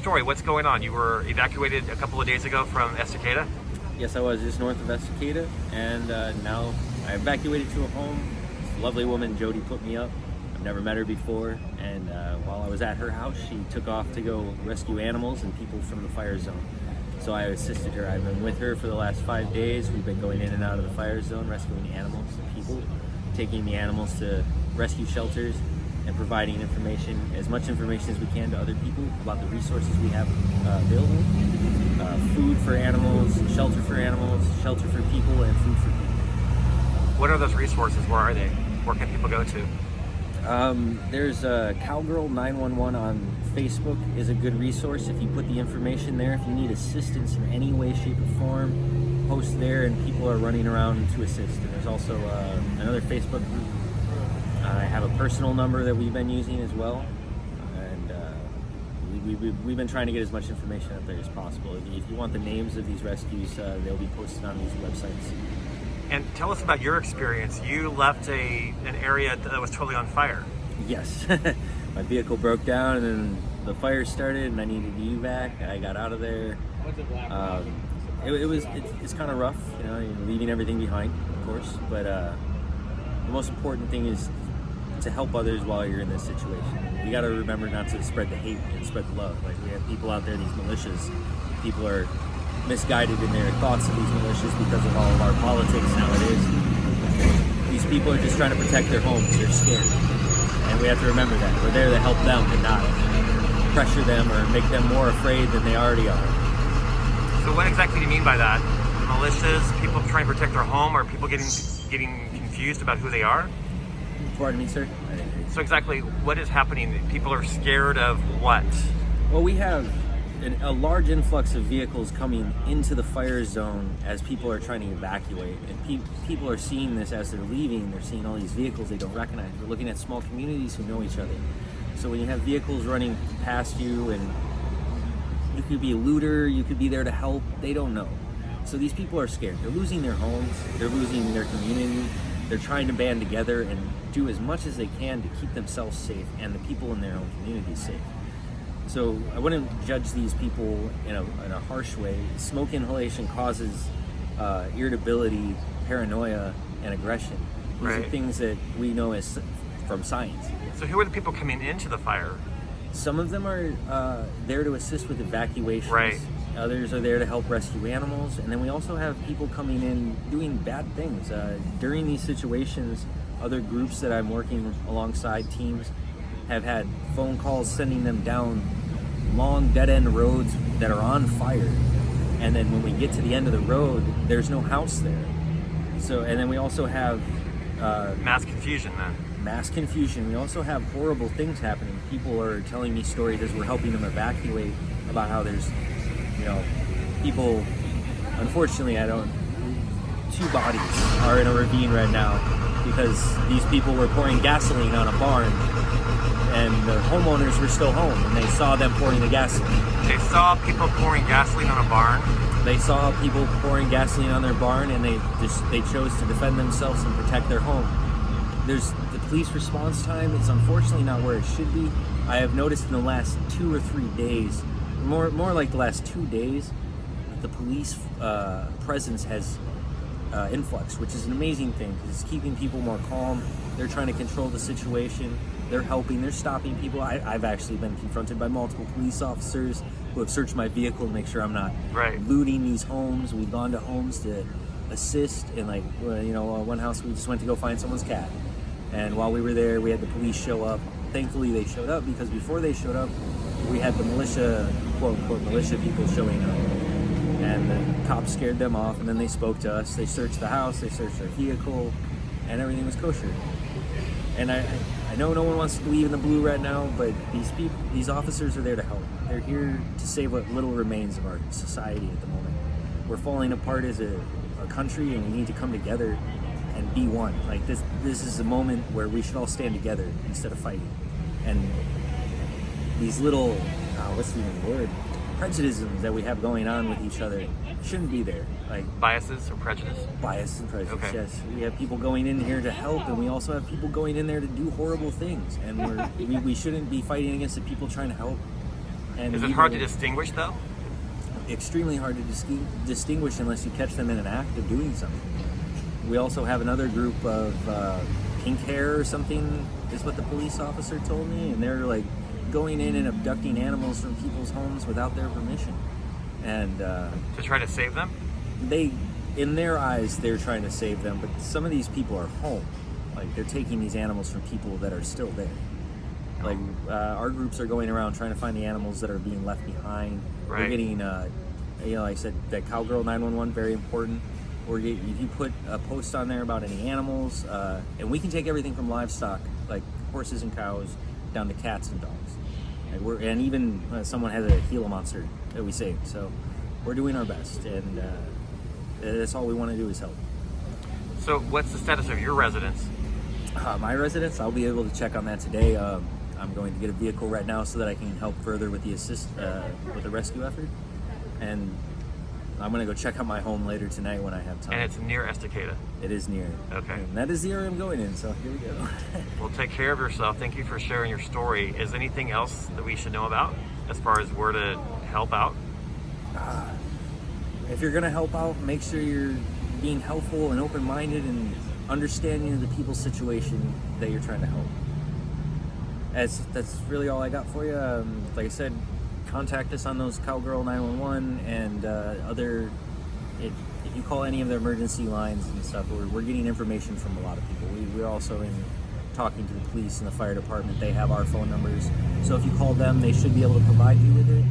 story. What's going on? You were evacuated a couple of days ago from Estacada? Yes, I was just north of Estacada, and now I evacuated to a home. This lovely woman, Jody, put me up. I've never met her before, and while I was at her house, she took off to go rescue animals and people from the fire zone. So I assisted her. I've been with her for the last 5 days. We've been going in and out of the fire zone, rescuing animals and people, taking the animals to rescue shelters, and providing information, as much information as we can to other people about the resources we have available. Food for animals, shelter for people, and food for people. What are those resources? Where are they? Where can people go to? There's Cowgirl 911 on Facebook is a good resource. If you put the information there, if you need assistance in any way, shape, or form, post there and people are running around to assist. And there's also another Facebook group. I have a personal number that we've been using as well. And we've been trying to get as much information out there as possible. If you want the names of these rescues, they'll be posted on these websites. And tell us about your experience. You left an area that was totally on fire. Yes. My vehicle broke down and then the fire started and I needed to evac. I got out of there. It's kind of rough, you know, you're leaving everything behind, of course, but the most important thing is to help others while you're in this situation. You got to remember not to spread the hate and spread the love. Like, we have people out there, these militias, people are misguided in their thoughts of these militias because of all of our politics nowadays. These people are just trying to protect their homes. They're scared. And we have to remember that. We're there to help them and not pressure them or make them more afraid than they already are. So what exactly do you mean by that? Militias, people trying to protect their home, or people getting confused about who they are? Pardon me, sir? So exactly what is happening? People are scared of what? Well, we have a large influx of vehicles coming into the fire zone as people are trying to evacuate, and people are seeing this as they're leaving. They're seeing all these vehicles they don't recognize. We're looking at small communities who know each other. So when you have vehicles running past you, and you could be a looter, you could be there to help, they don't know. So these people are scared. They're losing their homes, they're losing their community. They're trying to band together and do as much as they can to keep themselves safe and the people in their own community safe. So I wouldn't judge these people in a harsh way. Smoke inhalation causes irritability, paranoia, and aggression. These are things that we know as from science. So who are the people coming into the fire? Some of them are there to assist with evacuations. Right. Others are there to help rescue animals. And then we also have people coming in doing bad things. During these situations, other groups that I'm working alongside, teams, have had phone calls sending them down long dead-end roads that are on fire. And then when we get to the end of the road, there's no house there. So, and then we also have mass confusion then. Mass confusion. We also have horrible things happening. People are telling me stories as we're helping them evacuate about how there's, you know, people, unfortunately, two bodies are in a ravine right now because these people were pouring gasoline on a barn and the homeowners were still home and they saw them pouring the gasoline. They saw people pouring gasoline on a barn? They saw people pouring gasoline on their barn and they chose to defend themselves and protect their home. The police response time is unfortunately not where it should be. I have noticed in the last 2 or 3 days, more like the last 2 days, the police presence has influx, which is an amazing thing because it's keeping people more calm. They're trying to control the situation. They're helping. They're stopping people. I've actually been confronted by multiple police officers who have searched my vehicle to make sure I'm not looting these homes. We've gone to homes to assist, and one house we just went to go find someone's cat. And while we were there, we had the police show up. Thankfully, they showed up because before they showed up, we had the militia, quote-unquote militia people showing up. And the cops scared them off, and then they spoke to us. They searched the house, they searched our vehicle, and everything was kosher. And I know no one wants to believe in the blue right now, but these officers are there to help. They're here to save what little remains of our society at the moment. We're falling apart as a country, and we need to come together and be one. Like this is a moment where we should all stand together instead of fighting. And these little, what's the even word? Prejudices that we have going on with each other shouldn't be there. Like biases or prejudice? Bias and prejudice, okay. Yes. We have people going in here to help, and we also have people going in there to do horrible things. And we shouldn't be fighting against the people trying to help. And Is it hard to distinguish though? Extremely hard to distinguish unless you catch them in an act of doing something. We also have another group of pink hair or something, is what the police officer told me, and they're like going in and abducting animals from people's homes without their permission. And to try to save them? In their eyes, they're trying to save them, but some of these people are home. Like, they're taking these animals from people that are still there. Like, our groups are going around trying to find the animals that are being left behind. Right. We're getting, like I said, that Cowgirl 911, very important. If you put a post on there about any animals, and we can take everything from livestock, like horses and cows, down to cats and dogs. And even someone has a Gila monster that we saved. So we're doing our best, and that's all we want to do is help. So what's the status of your residence? My residence, I'll be able to check on that today. I'm going to get a vehicle right now so that I can help further with the rescue effort. And I'm going to go check out my home later tonight when I have time. And it's near Estacada. It is near. Okay. And that is the area I'm going in, so here we go. Well, take care of yourself. Thank you for sharing your story. Is there anything else that we should know about as far as where to help out? If you're going to help out, make sure you're being helpful and open-minded and understanding of the people's situation that you're trying to help. That's really all I got for you. Like I said, contact us on those Cowgirl 911 and if you call any of the emergency lines and stuff, we're getting information from a lot of people. We're also talking to the police and the fire department. They have our phone numbers, so if you call them, they should be able to provide you with it.